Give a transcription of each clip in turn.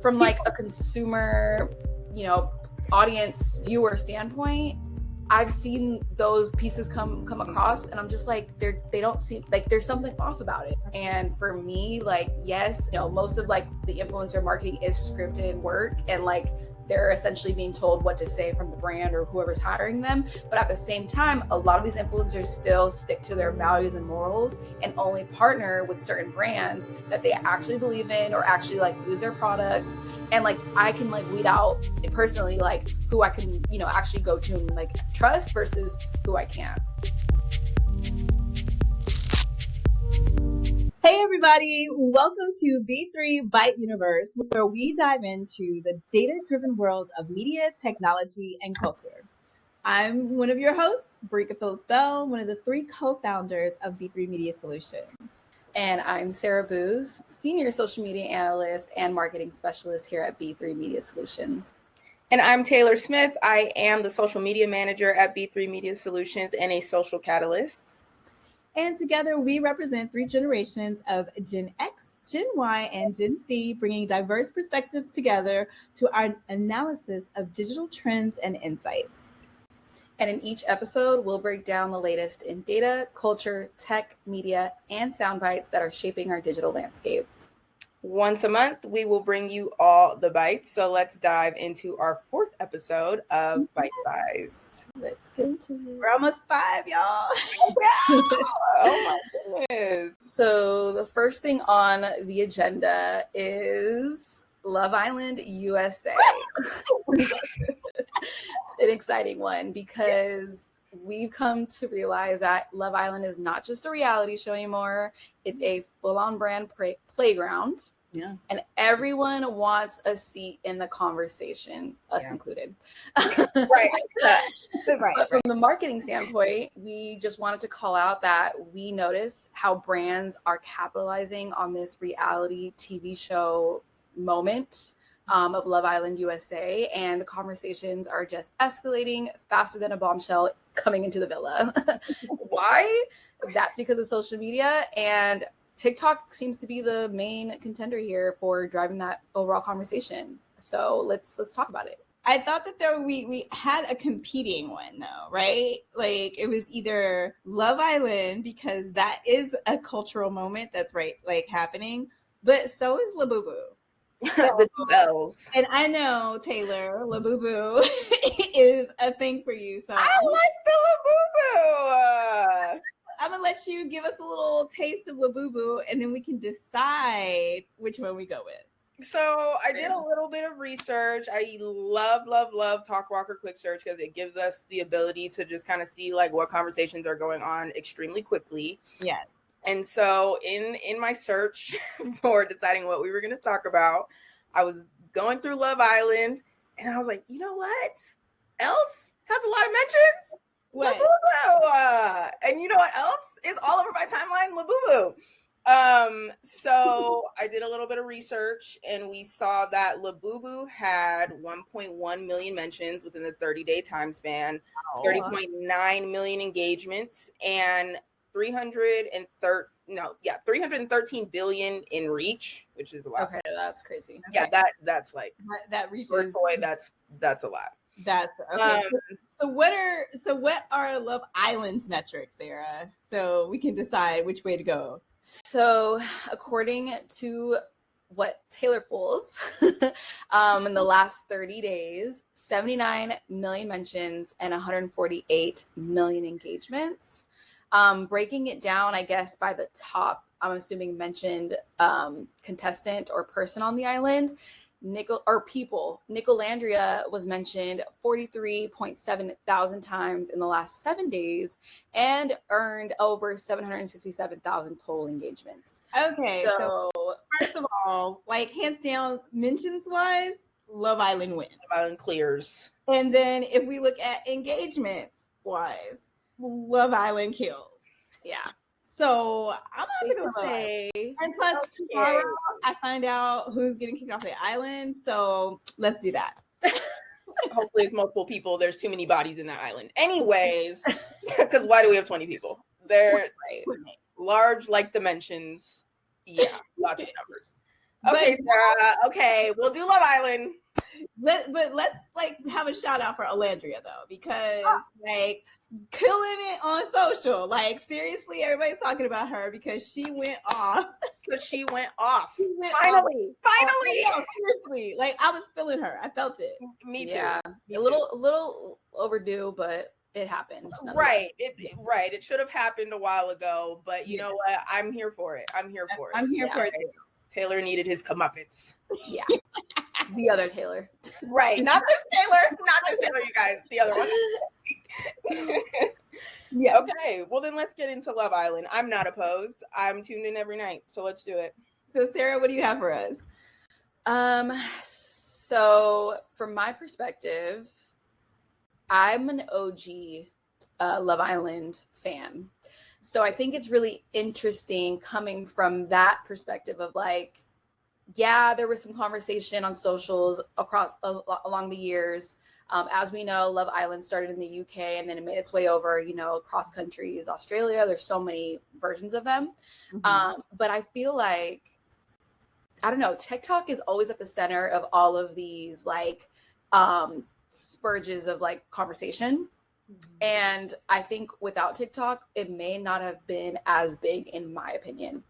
from like a consumer, audience viewer standpoint, I've seen those pieces come across, and I'm just like, they don't seem like there's something off about it. And for me, like, yes, most of like the influencer marketing is scripted work, and like they're essentially being told what to say from the brand or whoever's hiring them. But at the same time, a lot of these influencers still stick to their values and morals and only partner with certain brands that they actually believe in or actually like use their products. And like I can like weed out personally like who I can, actually go to and like trust versus who I can't. Hey everybody, welcome to B3 Byte Universe, where we dive into the data-driven world of media, technology, and culture. I'm one of your hosts, Brika Phillips-Bell, one of the 3 co-founders of B3 Media Solutions. And I'm Sarah Booz, Senior Social Media Analyst and Marketing Specialist here at B3 Media Solutions. And I'm Taylor Smith. I am the Social Media Manager at B3 Media Solutions and a Social Catalyst. And together we represent 3 generations of Gen X, Gen Y, and Gen Z, bringing diverse perspectives together to our analysis of digital trends and insights. And in each episode, we'll break down the latest in data, culture, tech, media, and sound bites that are shaping our digital landscape. Once a month, we will bring you all the bites. So let's dive into our 4th episode of Bite Sized. Let's get into it. We're almost 5, y'all. Oh my goodness. So the first thing on the agenda is Love Island USA. An exciting one because we've come to realize that Love Island is not just a reality show anymore. It's a full-on brand playground. Yeah. And everyone wants a seat in the conversation, us included. Right. But from the marketing standpoint, we just wanted to call out that we notice how brands are capitalizing on this reality TV show moment of Love Island USA, and the conversations are just escalating faster than a bombshell coming into the villa. Why? That's because of social media, and TikTok seems to be the main contender here for driving that overall conversation. So let's talk about it. I thought that we had a competing one though, right? Like it was either Love Island, because that is a cultural moment that's happening, but so is Labubu. The 2 L's. And I know, Taylor, Labubu is a thing for you. So I like the Labubu. I'm going to let you give us a little taste of Labubu, and then we can decide which one we go with. So I did a little bit of research. I love Talk Walker Quick Search because it gives us the ability to just kind of see like what conversations are going on extremely quickly. Yes. And so in my search for deciding what we were going to talk about, I was going through Love Island, and I was like, you know what else has a lot of mentions? What? Labubu. And you know what else is all over my timeline? Labubu. So I did a little bit of research, and we saw that Labubu had 1.1 million mentions within the 30-day time span, 30.9 million engagements, and 313 billion in reach, which is a lot. Okay, that's crazy. Yeah, that's like that reaches. That's a lot. That's okay. So what are Love Island's metrics, Sarah? So we can decide which way to go. So according to what Taylor pulls, in the last 30 days, 79 million mentions and 148 million engagements. Breaking it down, I guess, by the top, I'm assuming mentioned contestant or person on the island, Nicolandria was mentioned 43.7 thousand times in the last 7 days and earned over 767,000 total engagements. Okay, so first of all, like hands down, mentions wise, Love Island wins. Love Island clears. And then if we look at engagements wise, Love Island kills. Yeah. So I'm not going to say. And plus, tomorrow I find out who's getting kicked off the island. So let's do that. Hopefully it's multiple people. There's too many bodies in that island. Anyways, because why do we have 20 people? They're large like dimensions. Yeah, lots of numbers. Okay, Sarah. Okay, we'll do Love Island. But let's like have a shout out for Alandria though, because like killing it on social. Like seriously, everybody's talking about her because she went off. Because she went off. Finally. Finally. Seriously. Like I was feeling her. I felt it. Me too. Yeah, Me a little overdue, but it happened. Right. It should have happened a while ago, but you know what? I'm here for it. I'm here for it too. Taylor needed his comeuppance. Yeah. The other Taylor. Right. Not this Taylor, you guys. The other one. Yeah. Okay. Well, then let's get into Love Island. I'm not opposed. I'm tuned in every night. So let's do it. So Sarah, what do you have for us? So from my perspective, I'm an OG Love Island fan. So I think it's really interesting coming from that perspective of like, yeah, there was some conversation on socials along the years. As we know, Love Island started in the UK and then it made its way over, across countries, Australia. There's so many versions of them. Mm-hmm. But I feel like, I don't know, TikTok is always at the center of all of these like spurges of like conversation. And I think without TikTok, it may not have been as big, in my opinion.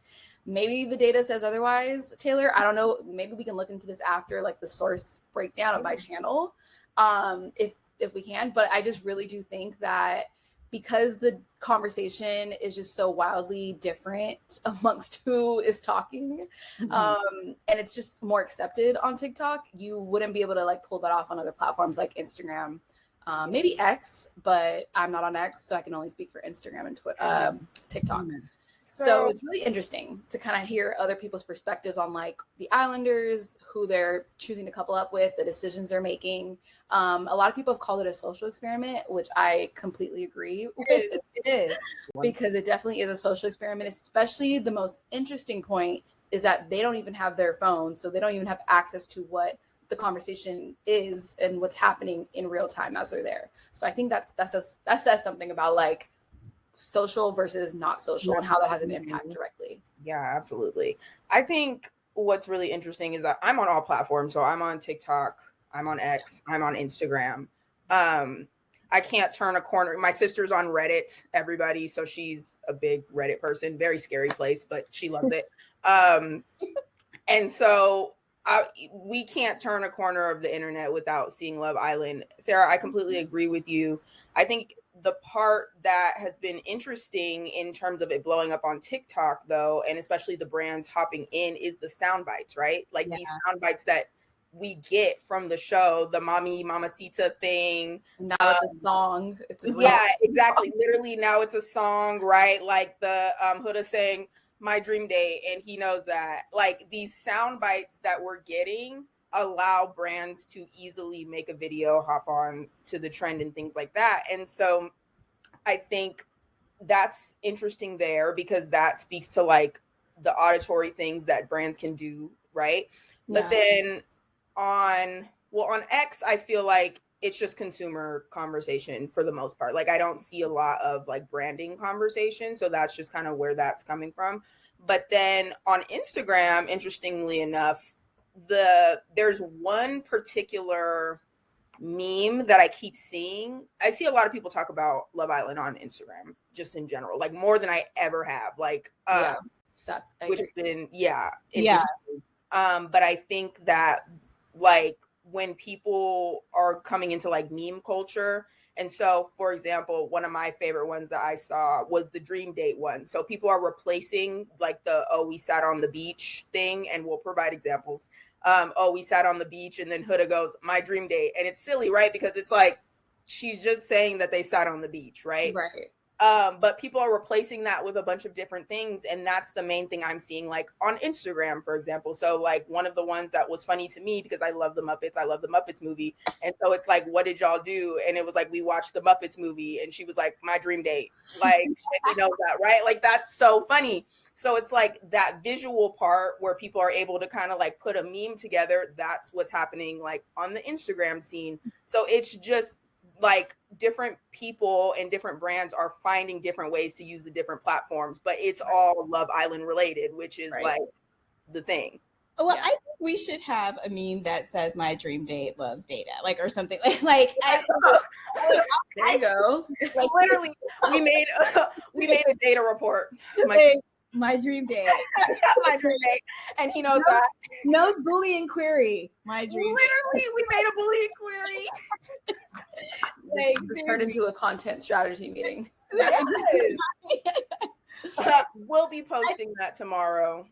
Maybe the data says otherwise, Taylor. I don't know. Maybe we can look into this after, like the source breakdown of my channel, if we can. But I just really do think that because the conversation is just so wildly different amongst who is talking, and it's just more accepted on TikTok, you wouldn't be able to like pull that off on other platforms like Instagram. Maybe X, but I'm not on X, so I can only speak for Instagram and TikTok. So it's really interesting to kind of hear other people's perspectives on like the Islanders, who they're choosing to couple up with, the decisions they're making. A lot of people have called it a social experiment, which I completely agree with. It is. Because it definitely is a social experiment, especially the most interesting point is that they don't even have their phone, so they don't even have access to what the conversation is and what's happening in real time as they're there. So I think that says something about like social versus not social and how that has an impact directly. Yeah, absolutely. I think what's really interesting is that I'm on all platforms. So I'm on TikTok, I'm on X, I'm on Instagram. I can't turn a corner. My sister's on Reddit, everybody. So she's a big Reddit person, very scary place, but she loves it. And so we can't turn a corner of the internet without seeing Love Island. Sarah, I completely agree with you. I think the part that has been interesting in terms of it blowing up on TikTok, though, and especially the brands hopping in, is the sound bites, right? Like these sound bites that we get from the show, the Mommy Mamacita thing. Now it's a song. Exactly. Literally now it's a song, right? Like the Huda saying my dream date, and he knows that. Like these sound bites that we're getting allow brands to easily make a video, hop on to the trend and things like that. And so I think that's interesting there because that speaks to like the auditory things that brands can do, right? Yeah. But then on X, I feel like it's just consumer conversation for the most part. Like I don't see a lot of like branding conversation. So that's just kind of where that's coming from. But then on Instagram, interestingly enough, there's one particular meme that I keep seeing. I see a lot of people talk about Love Island on Instagram, just in general, like more than I ever have. Like, which has been, interesting. But I think that like when people are coming into like meme culture, and so, for example, one of my favorite ones that I saw was the dream date one. So people are replacing like we sat on the beach thing, and we'll provide examples. We sat on the beach, and then Huda goes, my dream date. And it's silly, right? Because it's like, she's just saying that they sat on the beach, right? Right. But people are replacing that with a bunch of different things. And that's the main thing I'm seeing, like on Instagram, for example. So like one of the ones that was funny to me, because I love the Muppets, I love the Muppets movie. And so it's like, what did y'all do? And it was like, we watched the Muppets movie. And she was like, my dream date. Like, you know that, right? Like, that's so funny. So it's like that visual part where people are able to kind of like put a meme together. That's what's happening like on the Instagram scene. So it's just like different people and different brands are finding different ways to use the different platforms, but it's all Love Island related, which is like the thing. Well, Yeah. I think we should have a meme that says "My dream date loves data," like, or something like. There you go. Like literally, we made a data report. My dream date. My dream date, and he knows that. No Boolean query. My dream date. Literally, we made a Boolean query. This turned into a content strategy meeting. Yes. We'll be posting that tomorrow.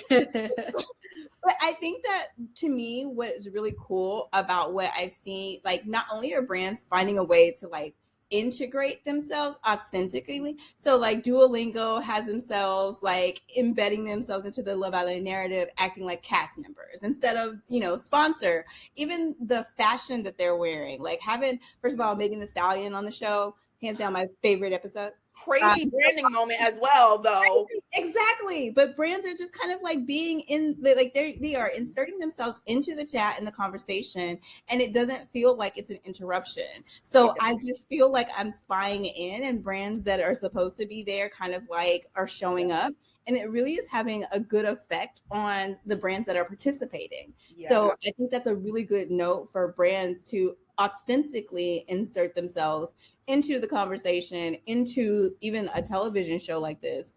But I think that, to me, what is really cool about what I see, like, not only are brands finding a way to like integrate themselves authentically. So like Duolingo has themselves like embedding themselves into the Love Island narrative, acting like cast members instead of, sponsor. Even the fashion that they're wearing, like having, first of all, Megan Thee Stallion on the show, hands down my favorite episode. Crazy branding moment as well, though. Exactly. But brands are just kind of like being they are inserting themselves into the chat and the conversation, and it doesn't feel like it's an interruption. So I just feel like I'm spying in, and brands that are supposed to be there kind of like are showing up. And it really is having a good effect on the brands that are participating. Yeah. So I think that's a really good note for brands to authentically insert themselves into the conversation, into even a television show like this.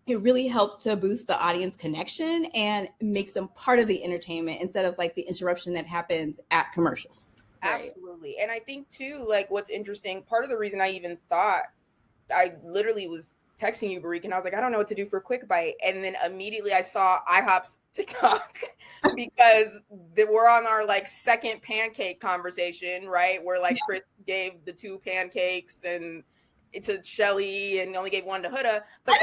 It really helps to boost the audience connection and makes them part of the entertainment instead of like the interruption that happens at commercials. Absolutely. And I think too, like what's interesting, part of the reason I even thought, I literally was texting you, Barik, and I was like, I don't know what to do for Quick Bite. And then immediately I saw IHOP's TikTok because we're on our like second pancake conversation, right? Where like Chris gave the 2 pancakes and to Shelly and only gave 1 to Huda. But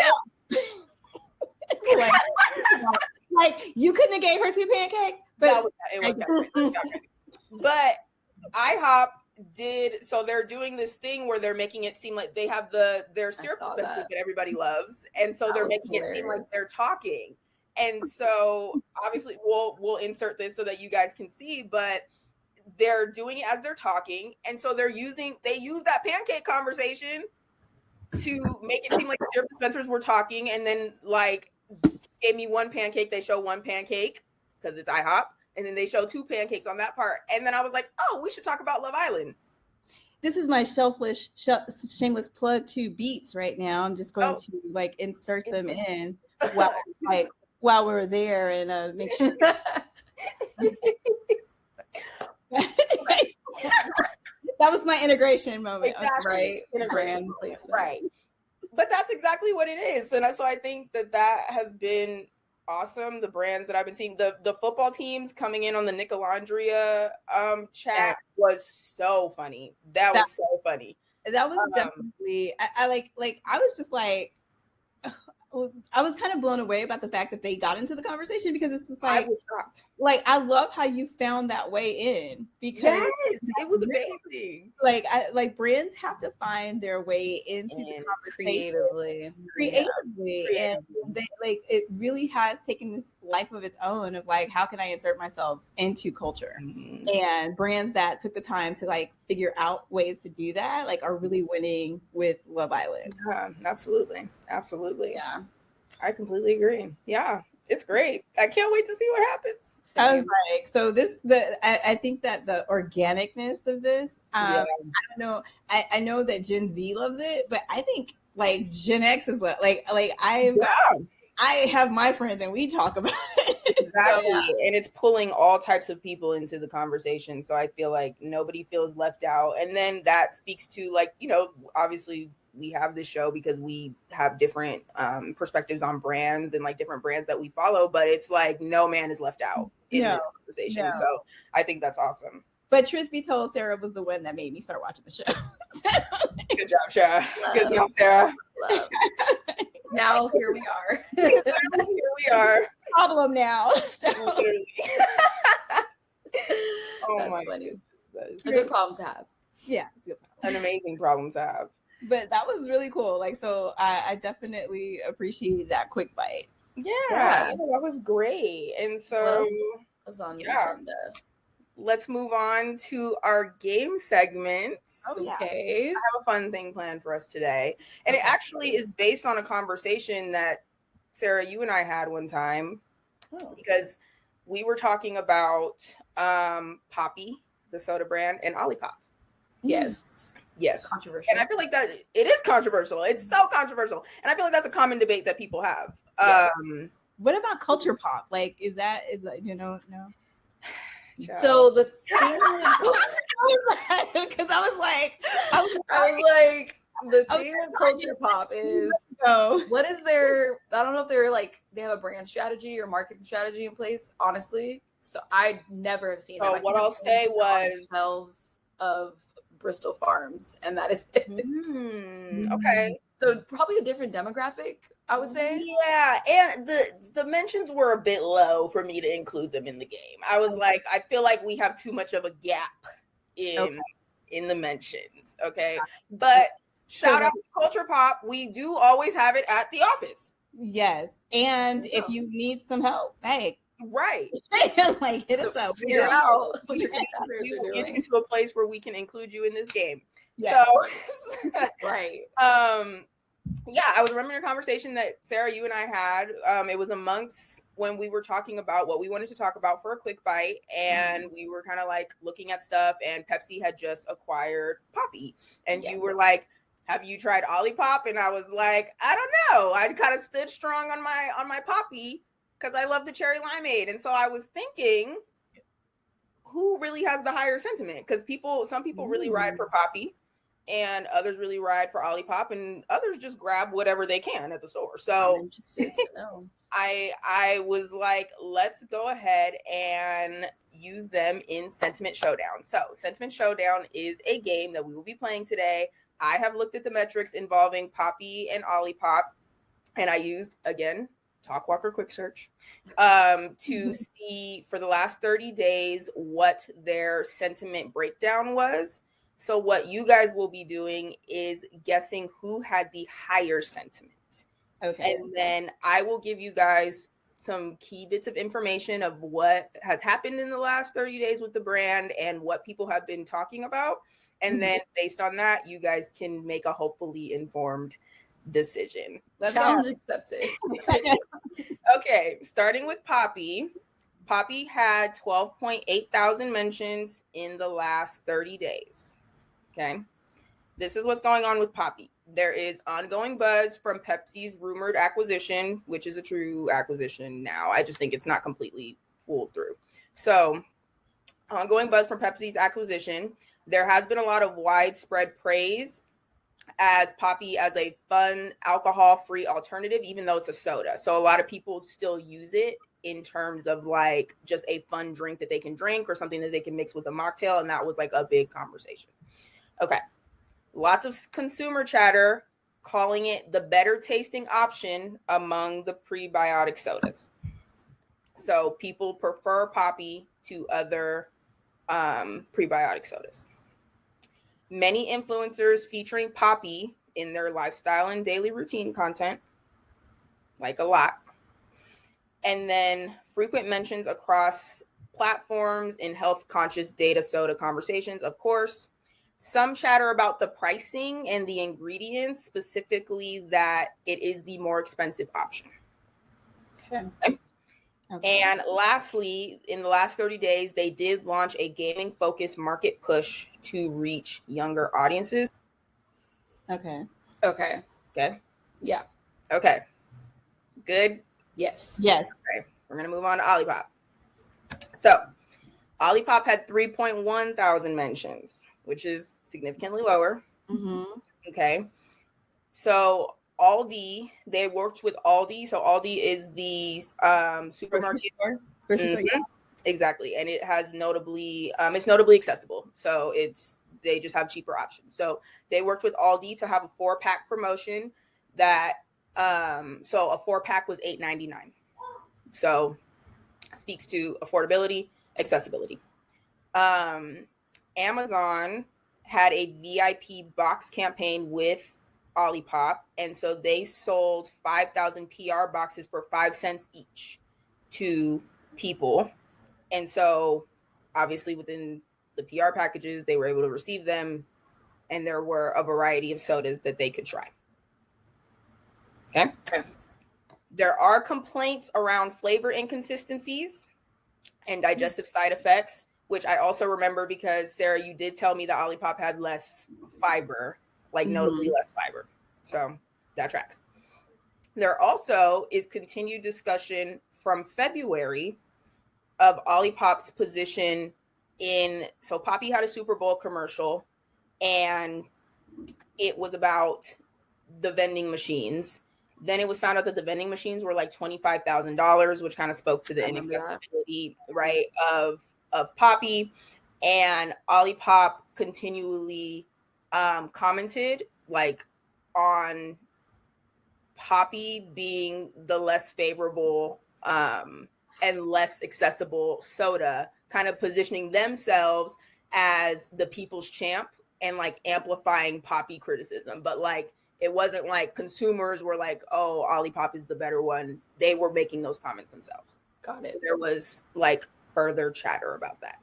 like you couldn't have gave her 2 pancakes, but it was different. But IHOP did, so they're doing this thing where they're making it seem like they have their syrup dispensers that everybody loves, and so they're making it seem like they're talking. And so obviously we'll insert this so that you guys can see, but they're doing it as they're talking, and so they use that pancake conversation to make it seem like the syrup dispensers were talking, and then like gave me 1 pancake, they show 1 pancake because it's IHOP. And then they show 2 pancakes on that part. And then I was like, oh, we should talk about Love Island. This is my shameless plug to beats right now. I'm just going to like insert them in while we're there and make sure. That was my integration moment. Exactly. Right. Brand placement. Right. But that's exactly what it is. And so I think that has been awesome. The brands that I've been seeing, the football teams coming in on the Nicolandria chat was so funny. That was so funny. That was definitely I was just like I was kind of blown away about the fact that they got into the conversation, because it's just like I was shocked. Like I love how you found that way in, because it was amazing. Like brands have to find their way into the conversation creatively. And they it really has taken this life of its own of like, how can I insert myself into culture? Mm-hmm. And brands that took the time to like figure out ways to do that like are really winning with Love Island. Yeah, absolutely. Yeah, I completely agree. Yeah, it's great. I can't wait to see what happens. I was like, so I think that the organicness of this, I don't know. I know that Gen Z loves it, but I think like Gen X is I have my friends and we talk about it. Exactly. So, and it's pulling all types of people into the conversation. So I feel like nobody feels left out. And then that speaks to like, obviously we have this show because we have different perspectives on brands and like different brands that we follow, but it's like no man is left out in this conversation. No. So I think that's awesome. But truth be told, Sarah was the one that made me start watching the show. Good job, Sarah. Good job, Sarah. Now here we are. Problem now. So. That's funny. It's a good problem to have. Yeah, it's a good problem. An amazing problem to have. But that was really cool. Like, so I definitely appreciate that quick bite. Yeah, that was great. And so was on the agenda. Let's move on to our game segments. Okay. I have a fun thing planned for us today. And it actually is based on a conversation that, Sarah, you and I had one time. because we were talking about Poppi, the soda brand, and Olipop. Yes. Controversial. And I feel like that it is controversial. It's so controversial. And I feel like that's a common debate that people have. Yes. What about culture pop? Like, is that, no? So the thing because I was like, the thing with culture pop is what is their, I don't know if they're like, they have a brand strategy or marketing strategy in place, honestly. So I never have seen them. What I'll say was themselves of Bristol Farms, and that is it. Okay. So probably a different demographic, I would say. Yeah, and the mentions were a bit low for me to include them in the game. I was like, I feel like we have too much of a gap in the mentions. Okay. But shout out to Culture Pop. We do always have it at the office. Yes. And if you need some help, hey. Right. Like, hit us up. Figure out what your competitors are doing. Get you to a place where we can include you in this game. Yeah. So right. Yeah, I was remembering a conversation that Sarah, you and I had. It was amongst when we were talking about what we wanted to talk about for a quick bite, and we were kind of like looking at stuff, and Pepsi had just acquired Poppi, and you were like, have you tried Olipop? And I was like, I don't know. I kind of stood strong on my Poppi because I love the cherry limeade. And so I was thinking, who really has the higher sentiment? Because some people really ride for Poppi, and others really ride for Olipop, and others just grab whatever they can at the store. So I'm interested to know. I was like, let's go ahead and use them in Sentiment Showdown. So Sentiment Showdown is a game that we will be playing today. I have looked at the metrics involving Poppi and Olipop, and I used, again, Talkwalker Quick Search to see for the last 30 days what their sentiment breakdown was. So what you guys will be doing is guessing who had the higher sentiment. Okay. And then I will give you guys some key bits of information of what has happened in the last 30 days with the brand and what people have been talking about. And then based on that, you guys can make a hopefully informed decision. Challenge accepted. Okay, starting with Poppi. Poppi had 12.8 thousand mentions in the last 30 days. Okay, this is what's going on with Poppi. There is ongoing buzz from Pepsi's rumored acquisition, which is a true acquisition now. I just think it's not completely fooled through. So, ongoing buzz from Pepsi's acquisition. There has been a lot of widespread praise as Poppi as a fun alcohol-free alternative, even though it's a soda. So a lot of people still use it in terms of like just a fun drink that they can drink or something that they can mix with a mocktail. And that was like a big conversation. Okay. Lots of consumer chatter calling it the better tasting option among the prebiotic sodas. So people prefer Poppi to other prebiotic sodas. Many influencers featuring Poppi in their lifestyle and daily routine content, like a lot. And then frequent mentions across platforms in health-conscious data soda conversations, of course. Some chatter about the pricing and the ingredients, specifically that it is the more expensive option. Okay. And lastly, in the last 30 days, they did launch a gaming-focused market push to reach younger audiences. Okay. Yeah. Okay. Good? Yes. Okay. We're going to move on to Olipop. So, Olipop had 3.1 thousand mentions, which is significantly lower. Mm-hmm. Okay. So, Aldi, they worked with Aldi. So Aldi is the supermarket. Grocery store. Mm-hmm. Exactly. And it has it's notably accessible. So they just have cheaper options. So they worked with Aldi to have a 4-pack promotion that, so a 4-pack was $8.99. So speaks to affordability, accessibility. Amazon had a VIP box campaign with Olipop, and so they sold 5,000 PR boxes for 5 cents each to people. And so obviously within the PR packages, they were able to receive them, and there were a variety of sodas that they could try. Okay. There are complaints around flavor inconsistencies and digestive side effects, which I also remember because Sarah, you did tell me that Olipop had less fiber, like notably less fiber. So that tracks. There also is continued discussion from February of Olipop's position in. So Poppi had a Super Bowl commercial, and it was about the vending machines. Then it was found out that the vending machines were like $25,000, which kind of spoke to the inaccessibility, right, of Poppi. And Olipop continually commented like on Poppi being the less favorable and less accessible soda, kind of positioning themselves as the people's champ and like amplifying Poppi criticism. But like it wasn't like consumers were like, oh, Olipop is the better one. They were making those comments themselves. Got it. So there was like further chatter about that.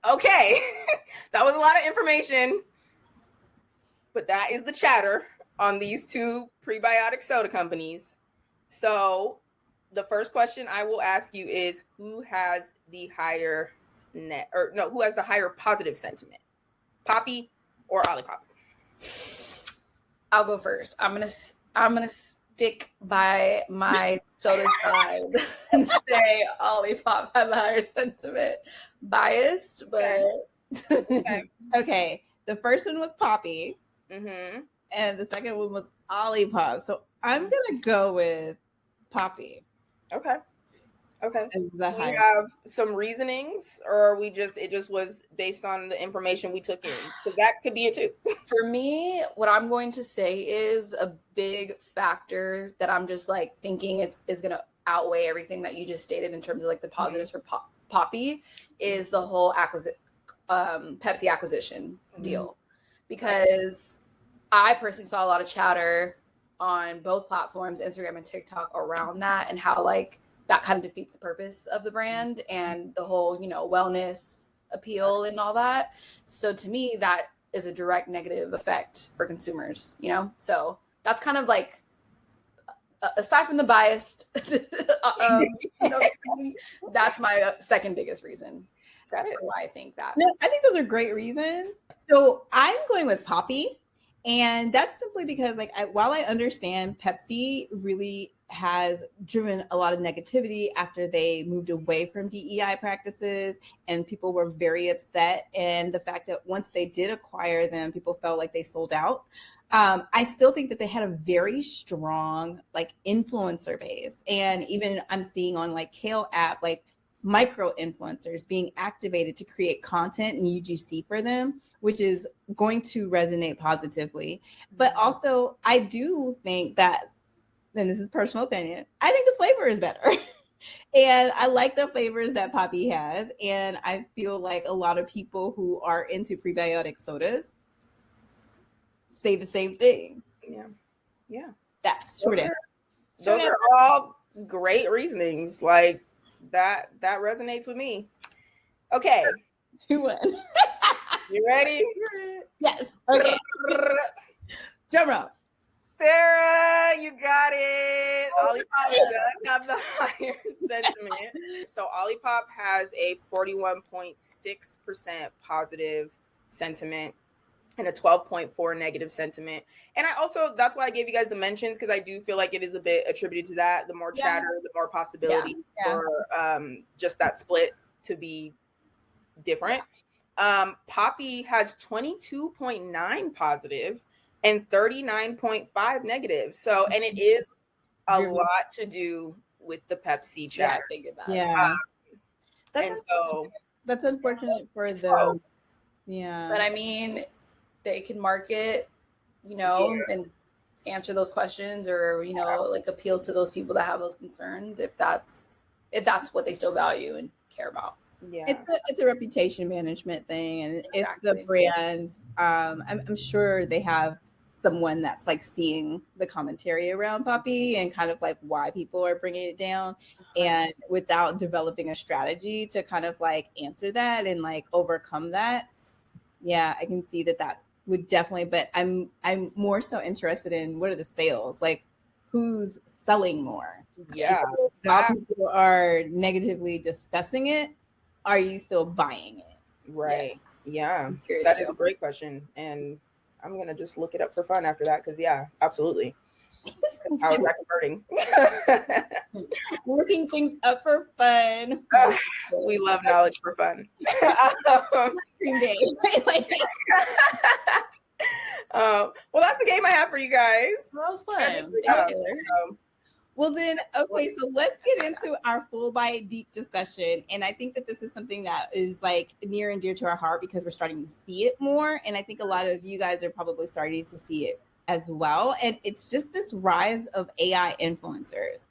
Okay. That was a lot of information, but that is the chatter on these two prebiotic soda companies. So the first question I will ask you is, who has the higher who has the higher positive sentiment, Poppi or Olipop? I'll go first. I'm gonna stick by my soda side and say Olipop had the higher sentiment. Biased, but Okay. The first one was Poppi, Mm-hmm. and the second one was Olipop. So I'm gonna go with Poppi. Okay. Okay. As the Do we higher. have some reasonings, or it just was based on the information we took in? Because that could be it too. for me, what I'm going to say is a big factor that I'm just like thinking is going to outweigh everything that you just stated in terms of like the positives for Poppi is the whole Pepsi acquisition deal. Because I personally saw a lot of chatter on both platforms, Instagram and TikTok, around that and how like that kind of defeats the purpose of the brand and the whole, wellness appeal and all that. So to me, that is a direct negative effect for consumers, So that's kind of like, aside from the biased, that's my second biggest reason for why I think that. No, I think those are great reasons. So I'm going with Poppi. And that's simply because, like, while I understand Pepsi really has driven a lot of negativity after they moved away from DEI practices, and people were very upset. And the fact that once they did acquire them, people felt like they sold out. I still think that they had a very strong, like, influencer base. And even I'm seeing on like Kale app, like micro influencers being activated to create content and UGC for them, which is going to resonate positively. But also, I do think that, and this is personal opinion, I think the flavor is better. And I like the flavors that Poppi has. And I feel like a lot of people who are into prebiotic sodas say the same thing. Yeah. That's short answer. Those are all great reasonings. Like that resonates with me. Okay. Who won? You ready? Yes. Okay. Drum roll. Sarah, you got it. Olipop does have the higher sentiment. So Olipop has a 41.6% positive sentiment and a 12.4 negative sentiment. And that's why I gave you guys the mentions, because I do feel like it is a bit attributed to that. The more chatter, the more possibility for just that split to be different. Poppi has 22.9 positive and 39.5 negative. So, and it is a lot to do with the Pepsi chatter. I figured that. Yeah. That's unfortunate for them. Yeah. But I mean, they can market, and answer those questions, or like appeal to those people that have those concerns, if that's what they still value and care about. Yeah, it's a reputation management thing, and if the brand, I'm sure they have someone that's like seeing the commentary around Poppi and kind of like why people are bringing it down, and without developing a strategy to kind of like answer that and like overcome that. Yeah, I can see that would definitely, but I'm more so interested in what are the sales, like who's selling more? Yeah. While people are negatively discussing it, are you still buying it? Right. Yes. Yeah. I'm curious That is too. a great question. And I'm going to just look it up for fun after that. Cause yeah, absolutely. How is that converting? Looking things up for fun. We love knowledge for fun. Cream day. Well, that's the game I have for you guys. That was fun. Thanks, Taylor. Well then, okay, so let's get into our full bite deep discussion. And I think that this is something that is like near and dear to our heart because we're starting to see it more. And I think a lot of you guys are probably starting to see it as well. And it's just this rise of AI influencers.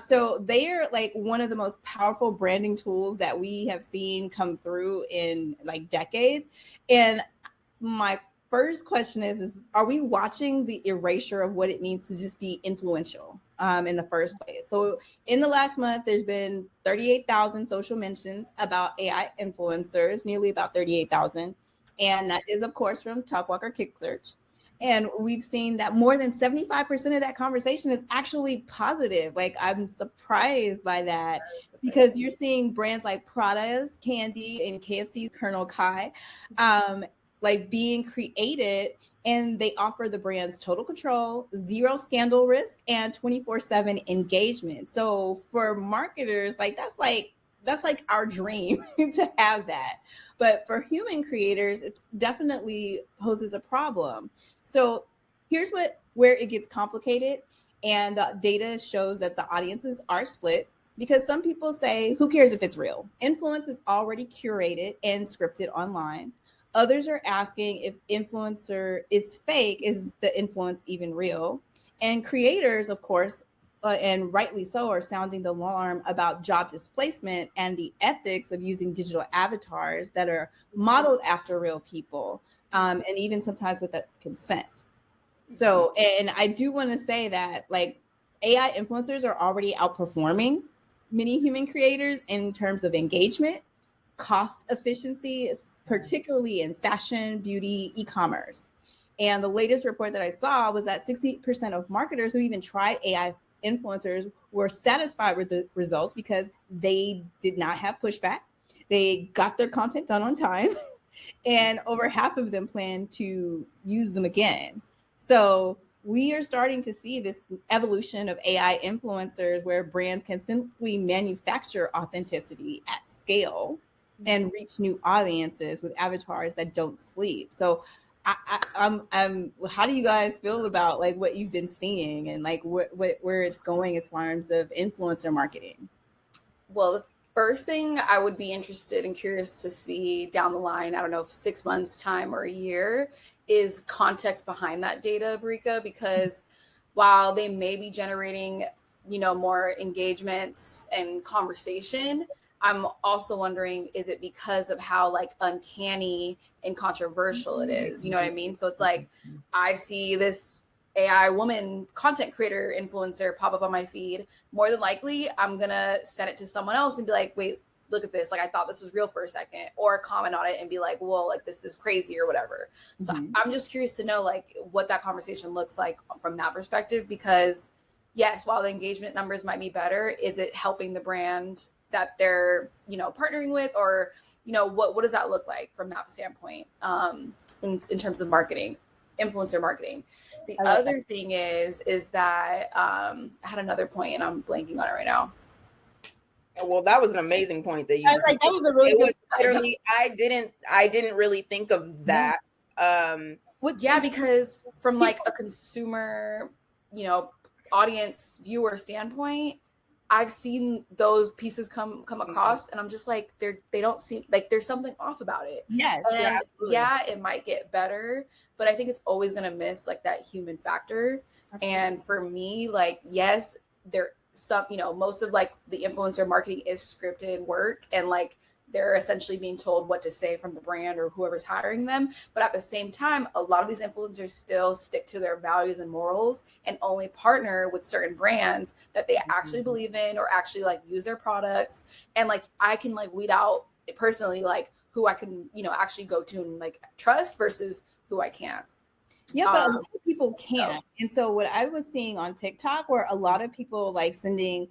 So they are like one of the most powerful branding tools that we have seen come through in like decades. And my first question is are we watching the erasure of what it means to just be influential in the first place? So in the last month, there's been 38,000 social mentions about AI influencers, nearly about 38,000. And that is, of course, from Talkwalker Kick Search. And we've seen that more than 75% of that conversation is actually positive. Like, I'm surprised by that because you're seeing brands like Prada's Candy and KFC's Colonel Kai like being created, and they offer the brands total control, zero scandal risk, and 24/7 engagement. So for marketers, that's like our dream to have that. But for human creators, it's definitely poses a problem. So here's where it gets complicated, and data shows that the audiences are split because some people say, who cares if it's real? Influence is already curated and scripted online. Others are asking if influencer is fake, is the influence even real? And creators, of course, and rightly so, are sounding the alarm about job displacement and the ethics of using digital avatars that are modeled after real people, and even sometimes with consent. So, and I do want to say that like AI influencers are already outperforming many human creators in terms of engagement, cost efficiency, particularly in fashion, beauty, e-commerce. And the latest report that I saw was that 60% of marketers who even tried AI influencers were satisfied with the results because they did not have pushback. They got their content done on time, and over half of them plan to use them again. So we are starting to see this evolution of AI influencers where brands can simply manufacture authenticity at scale and reach new audiences with avatars that don't sleep. So I'm how do you guys feel about like what you've been seeing and like where it's going as far as of influencer marketing? Well, the first thing I would be interested and curious to see down the line, I don't know if 6 months time or a year, is context behind that data, Brika, because while they may be generating, more engagements and conversation, I'm also wondering, is it because of how like uncanny and controversial it is? You know what I mean? So it's like, I see this AI woman content creator influencer pop up on my feed. More than likely, I'm going to send it to someone else and be like, wait, look at this. Like, I thought this was real for a second, or comment on it and be like, well, like this is crazy or whatever. So I'm just curious to know like what that conversation looks like from that perspective, because yes, while the engagement numbers might be better, is it helping the brand that they're, partnering with, or, what does that look like from that standpoint, in terms of marketing, influencer marketing? The other thing is that I had another point and I'm blanking on it right now. Well, that was an amazing point that you I was like, that was a really good literally I didn't really think of that. Because from like a consumer, audience viewer standpoint, I've seen those pieces come across, and I'm just like, they don't seem like there's something off about it. Yes, and it might get better, but I think it's always gonna miss like that human factor. Absolutely. And for me, like, yes, there some, most of like the influencer marketing is scripted work, and like they're essentially being told what to say from the brand or whoever's hiring them. But at the same time, a lot of these influencers still stick to their values and morals and only partner with certain brands that they actually believe in or actually like use their products. And like, I can like weed out personally, like who I can, actually go to and like trust versus who I can't. Yeah, but a lot of people So can't. And so what I was seeing on TikTok were a lot of people like sending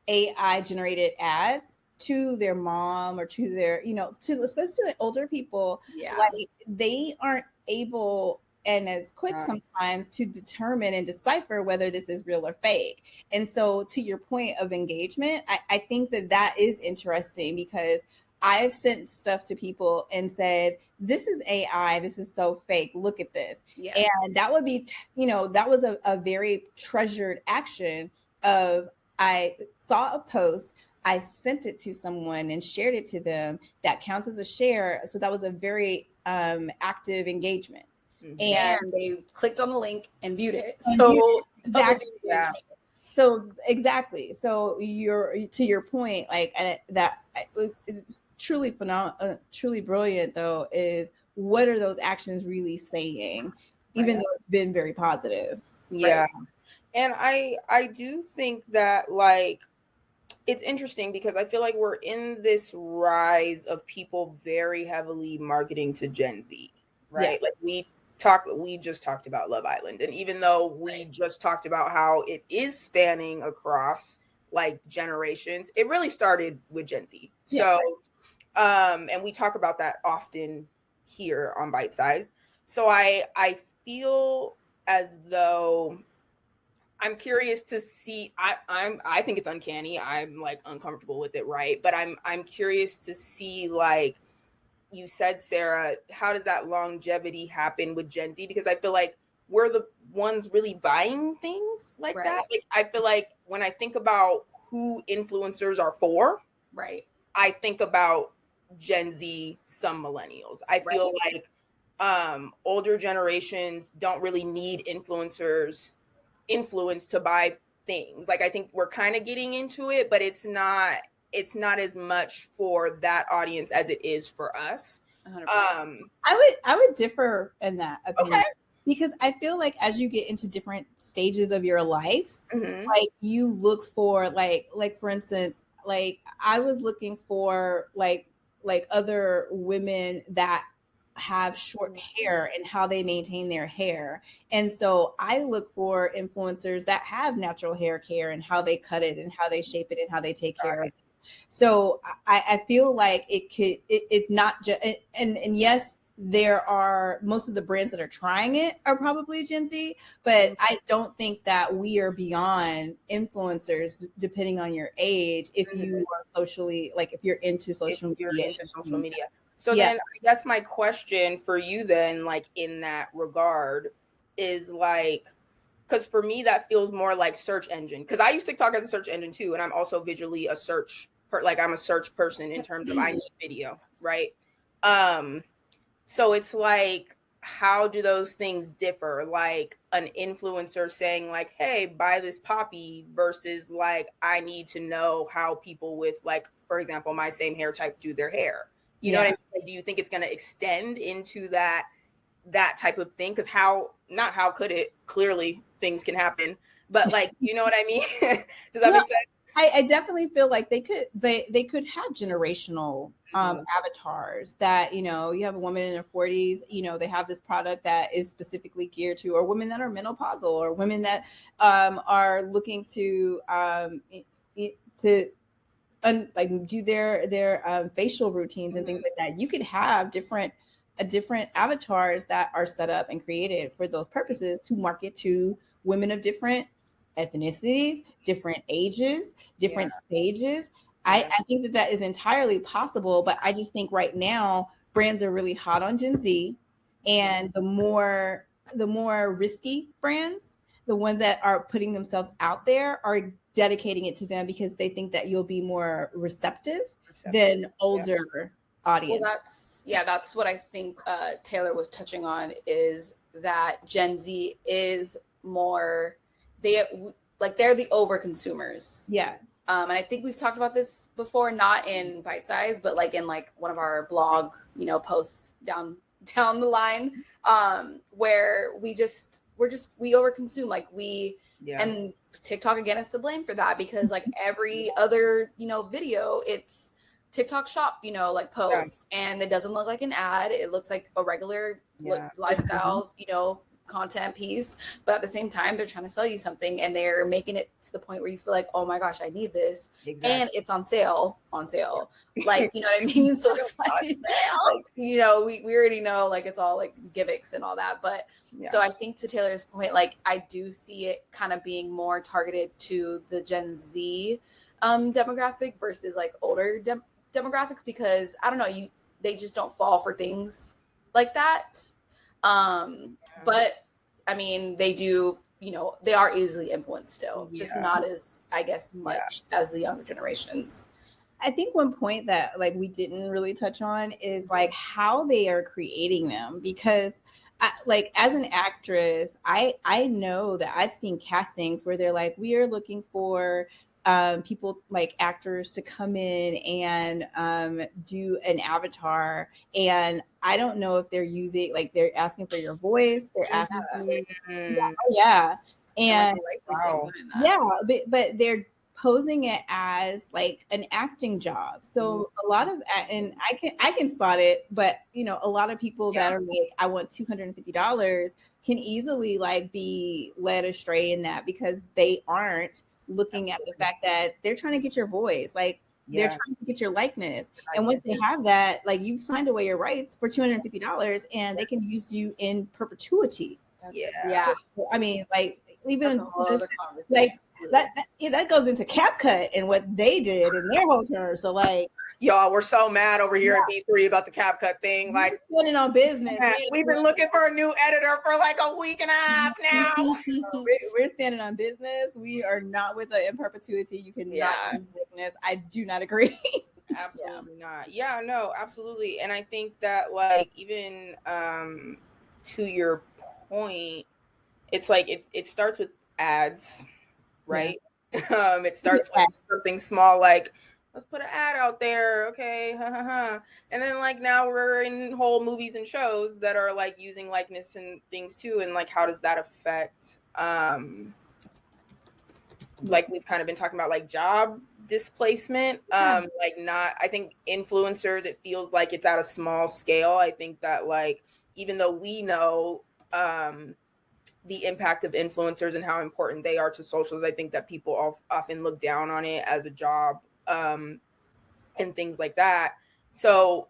AI generated ads to their mom or to their, to especially the older people, yeah, like they aren't able and as quick Right. sometimes to determine and decipher whether this is real or fake. And so to your point of engagement, I think that that is interesting because I've sent stuff to people and said, this is AI, this is so fake, look at this. yes, And that would be, that was a very treasured action of I saw a post, I sent it to someone and shared it to them. That counts as a share. So that was a very active engagement. Mhm. and they clicked on the link and viewed it. So double Exactly. the engagement. So exactly. So you're to your point, like, and that it's truly phenomenal, truly brilliant. Though, is what are those actions really saying? Even Right. though it's been very positive. Yeah. And I do think that like it's interesting because I feel like we're in this rise of people very heavily marketing to Gen Z, right? Yeah. Like we just talked about Love Island, and even though we just talked about how it is spanning across like generations, it really started with Gen Z. Yeah. So and we talk about that often here on Bite Size. So I feel as though I'm curious to see. I think it's uncanny. I'm like uncomfortable with it, right? But I'm curious to see, like you said, Sarah, how does that longevity happen with Gen Z? Because I feel like we're the ones really buying things like that. Right. Like I feel like when I think about who influencers are for, Right. I think about Gen Z, some millennials. I feel like older generations don't really need influence to buy things. Like I think we're kind of getting into it, but it's not as much for that audience as it is for us. 100%. I would differ in that opinion Okay. because I feel like as you get into different stages of your life, Mm-hmm. like you look for like for instance, like I was looking for like other women that have short hair and how they maintain their hair. And so I look for influencers that have natural hair care and how they cut it and how they shape it and how they take care of it. So I feel like it's not just and yes, there are most of the brands that are trying it are probably Gen Z, but I don't think that we are beyond influencers depending on your age if you are socially like if you're into If social you're media. into social media. So Yeah. then I guess my question for you then, like in that regard, is like because for me that feels more like search engine. Because I use TikTok as a search engine too, and I'm also visually a like I'm a search person in terms of I need video, right? Um, so it's like, how do those things differ? Like an influencer saying like, "Hey, buy this Poppi," versus like, I need to know how people with like, for example, my same hair type do their hair. You know what I mean? Like, do you think it's going to extend into that type of thing? Because not how could it? Clearly, things can happen. But like, you know what I mean? Does that No, make sense? I definitely feel like they could have generational Mhm. avatars that you have a woman in her 40s, they have this product that is specifically geared to, or women that are menopausal, or women that are looking to to like do their facial routines and things Mhm. like that. You could have different avatars that are set up and created for those purposes to market to women of different ethnicities, different ages, Yeah. different stages. Yeah. I think that that is entirely possible, but I just think right now brands are really hot on Gen Z, and the more risky brands, the ones that are putting themselves out there, are dedicating it to them because they think that you'll be more receptive Receptive. than Yeah. older Well, audience. that's what I think Taylor was touching on, is that Gen Z is more, they like they're the over consumers. Yeah. And I think we've talked about this before, not in bite size, but like in like one of our blog, posts down the line, where we overconsume, like Yeah. and TikTok again is to blame for that, because like every other video, it's TikTok shop, like Yeah. post, and it doesn't look like an ad. It looks like a regular Yeah. lifestyle, content piece, but at the same time they're trying to sell you something, and they're making it to the point where you feel like, oh my gosh, I need this. Exactly. And it's on sale, like, you know what I mean? So it's like you know, we already know, like, it's all like gimmicks and all that, but so I think, to Taylor's point, like, I do see it kind of being more targeted to the Gen Z demographic versus like older demographics, because I don't know, they just don't fall for things like that. But I mean, they do, you know, they are easily influenced still, just not as, I guess, much as the younger generations. I think one point that like we didn't really touch on is like how they are creating them, because like as an actress, I know that I've seen castings where they're like, we are looking for people, like actors, to come in and do an avatar, and I don't know if they're using, like, they're asking for your voice, they're asking for and wow. but they're posing it as like an acting job. So a lot of, and I can spot it, but you know, a lot of people that are like, I want $250 can easily like be led astray in that, because they aren't looking at the fact that they're trying to get your voice, like they're trying to get your likeness. And once they have that, like, you've signed away your rights for $250 and they can use you in perpetuity. I mean, like, even like that goes into CapCut and what they did in their whole term. So like, y'all, we're so mad over here at B3 about the CapCut thing. Like, standing on business. We've been looking for a new editor for like a week and a half now. We're standing on business. We are not with the in perpetuity. You cannot do likeness. I do not agree. Absolutely not. Yeah, no, absolutely. And I think that, like, even to your point, it's like it starts with ads, right? It starts with something small, like, let's put an ad out there, okay, and then like now we're in whole movies and shows that are like using likeness and things too, and like how does that affect like we've kind of been talking about, like, job displacement, like, not, I think influencers, it feels like it's at a small scale. I think that, like, even though we know the impact of influencers and how important they are to socials, I think that people often look down on it as a job and things like that. So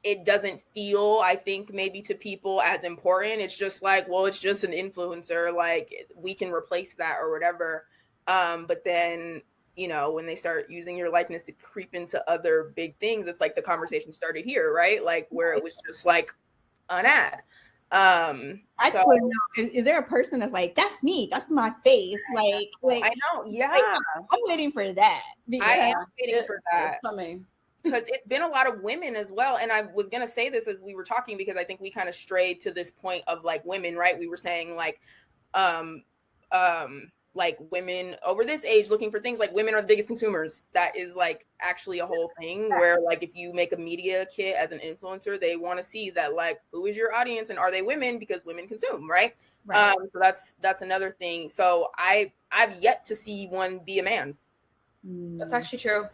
it doesn't feel, I think, maybe to people as important. It's just like, well, it's just an influencer, like we can replace that or whatever. But then, you know, when they start using your likeness to creep into other big things, it's like the conversation started here, right? Like where it was just like an ad. I just want to know, is there a person that's like, that's me, that's my face, like I know, like, I'm waiting for that. I am waiting for that. It's coming. Because it's been a lot of women as well. And I was going to say this as we were talking, because I think we kind of strayed to this point of like women, right? We were saying like women over this age looking for things, like women are the biggest consumers. That is like actually a whole thing where like if you make a media kit as an influencer, they want to see that, like, who is your audience and are they women, because women consume, right? So that's another thing. So I've yet to see one be a man. That's actually true.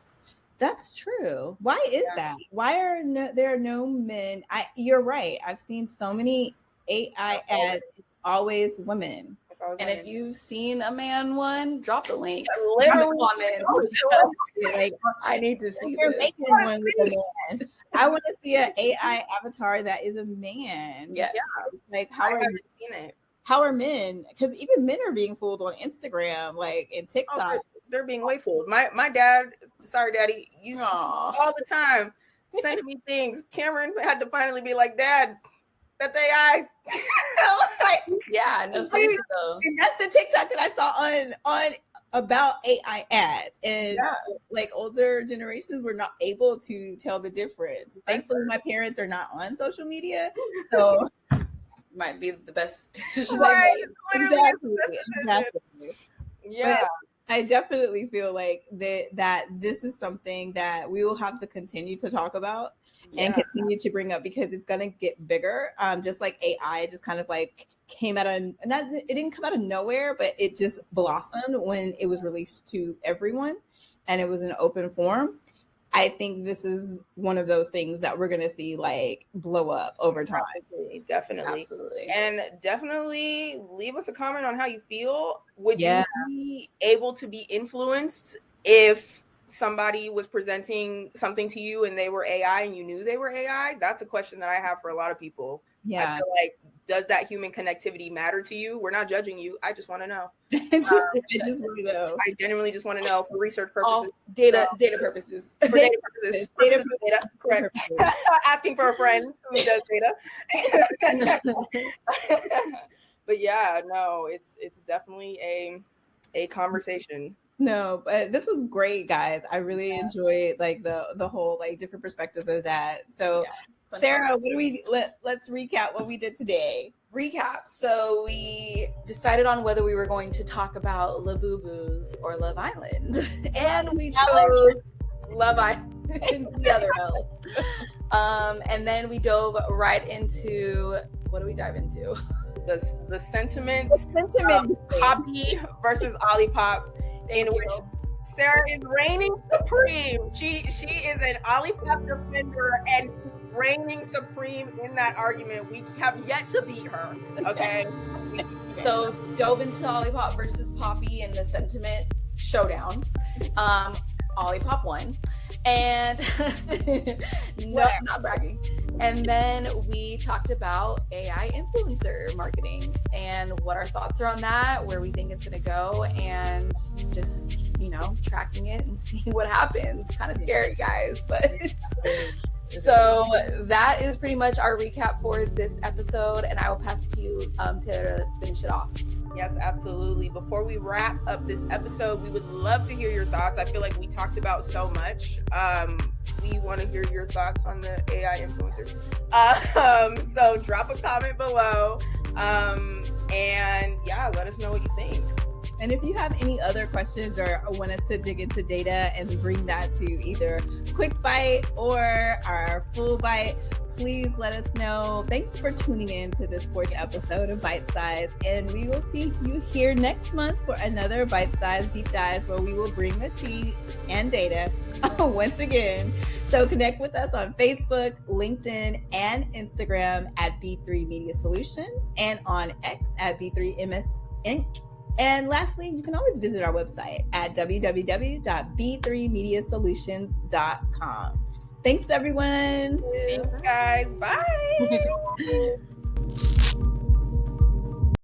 That's true. Why is that? Why are there are no men? You're right. I've seen so many AI ads. It's always women. And if you've seen a man one, drop the link. Literally, like, I need to see you're this. making one with a man. I want to see an AI avatar that is a man. Yes. Like, I haven't seen it. How are men? Because even men are being fooled on Instagram, like, and TikTok. They're being way fooled. My dad, sorry, Daddy, you all the time sending me things. Cameron had to finally be like, Dad, that's AI. Yeah, no, seriously though. And that's the TikTok that I saw on about AI ads, and like older generations were not able to tell the difference. Thankfully, my parents are not on social media, so might be the best decision. Right, exactly. Yeah. But I definitely feel like that this is something that we will have to continue to talk about and continue to bring up, because it's going to get bigger. Just like AI just kind of like came out of, it didn't come out of nowhere, but it just blossomed when it was released to everyone and it was an open forum. I think this is one of those things that we're going to see like blow up over time. Definitely. Absolutely. And definitely leave us a comment on how you feel. Would Yeah. you be able to be influenced if somebody was presenting something to you and they were AI and you knew they were AI? That's a question that I have for a lot of people. Yeah. I feel like, does that human connectivity matter to you? We're not judging you. I just want to know. I just want to know. I genuinely just want to know for research purposes. All data purposes. For data purposes. Data, correct. Purposes. Asking for a friend who does data. But yeah, no, it's definitely a conversation. No, but this was great, guys. I really enjoyed like the whole like different perspectives of that. So Sarah, what do we let's recap what we did today. Recap. So we decided on whether we were going to talk about Labubus or Love Island. And we chose Love Island, the other L. And then we dove right into, what do we dive into? The sentiment Poppi versus Olipop, in which Sarah is reigning supreme. She is an Olipop defender and reigning supreme in that argument. We have yet to beat her. Okay. So dove into Olipop versus Poppi in the Sentiment Showdown. Olipop won. And no, not bragging. And then we talked about AI influencer marketing and what our thoughts are on that, where we think it's going to go, and just, tracking it and seeing what happens. Kind of scary, guys, but so that is pretty much our recap for this episode, and I will pass it to you, Taylor, to finish it off. Yes, absolutely. Before we wrap up this episode, we would love to hear your thoughts. I feel like we talked about so much. We want to hear your thoughts on the AI influencers. So drop a comment below. And yeah, let us know what you think. And if you have any other questions or want us to dig into data and bring that to either Quick Bite or our Full Bite, please let us know. Thanks for tuning in to this fourth episode of Bite Size. And we will see you here next month for another Bite Size Deep Dives, where we will bring the tea and data once again. So connect with us on Facebook, LinkedIn, and Instagram at B3 Media Solutions, and on X at B3MS Inc. And lastly, you can always visit our website at www.b3mediasolutions.com. Thanks, everyone. Thanks, guys. Bye.